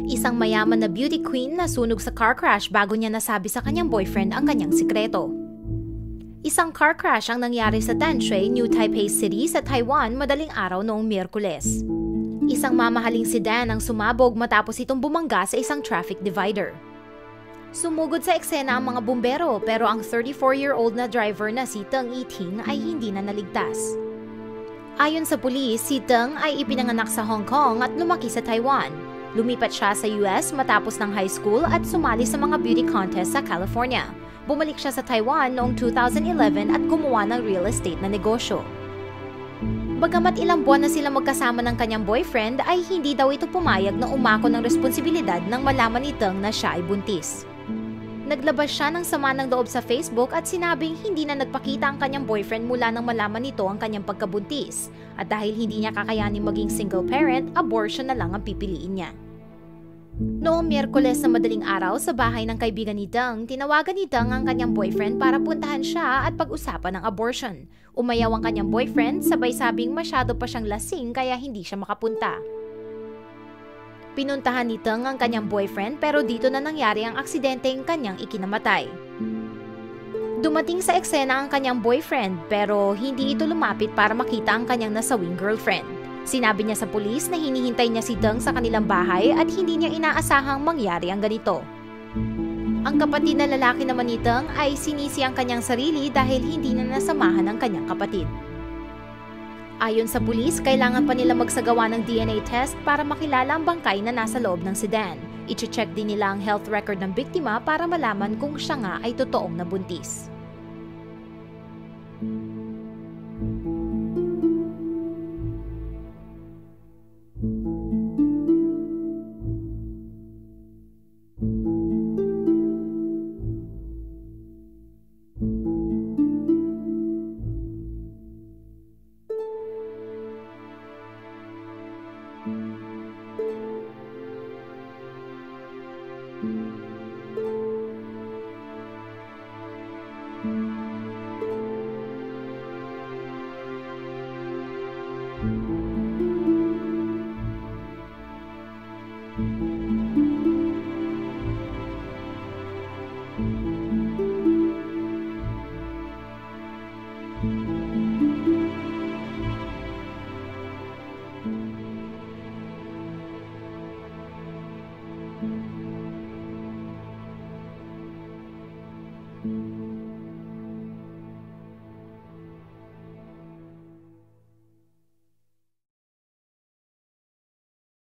Isang mayaman na beauty queen na sunog sa car crash bago niya nasabi sa kanyang boyfriend ang kanyang sikreto. Isang car crash ang nangyari sa Danshui, New Taipei City sa Taiwan madaling araw noong Miyerkules. Isang mamahaling sedan ang sumabog matapos itong bumangga sa isang traffic divider. Sumugod sa eksena ang mga bumbero pero ang 34-year-old na driver na si Teng Yiting ay hindi na naligtas. Ayon sa pulis, si Teng ay ipinanganak sa Hong Kong at lumaki sa Taiwan. Lumipat siya sa US matapos ng high school at sumali sa mga beauty contest sa California. Bumalik siya sa Taiwan noong 2011 at gumawa ng real estate na negosyo. Bagamat ilang buwan na sila magkasama ng kanyang boyfriend, ay hindi daw ito pumayag na umako ng responsibilidad nang malaman ni Teng na siya ay buntis. Naglabas siya ng sama ng loob sa Facebook at sinabing hindi na nagpakita ang kanyang boyfriend mula nang malaman nito ang kanyang pagkabuntis. At dahil hindi niya kakayanin maging single parent, abortion na lang ang pipiliin niya. Noong Miyerkules na madaling araw sa bahay ng kaibigan ni Teng, tinawagan ni Teng ang kanyang boyfriend para puntahan siya at pag-usapan ng abortion. Umayaw ang kanyang boyfriend, sabay sabing masyado pa siyang lasing kaya hindi siya makapunta. Pinuntahan ni Teng ang kanyang boyfriend pero dito na nangyari ang aksidenteng kanyang ikinamatay. Dumating sa eksena ang kanyang boyfriend pero hindi ito lumapit para makita ang kanyang nasawing girlfriend. Sinabi niya sa pulis na hinihintay niya si Teng sa kanilang bahay at hindi niya inaasahang mangyari ang ganito. Ang kapatid na lalaki naman ni Teng ay sinisi ang kanyang sarili dahil hindi na nasamahan ang kanyang kapatid. Ayon sa pulis, kailangan pa nila magsagawa ng DNA test para makilala ang bangkay na nasa loob ng sedan. I-check din nila ang health record ng biktima para malaman kung siya nga ay totoong nabuntis. Thank you.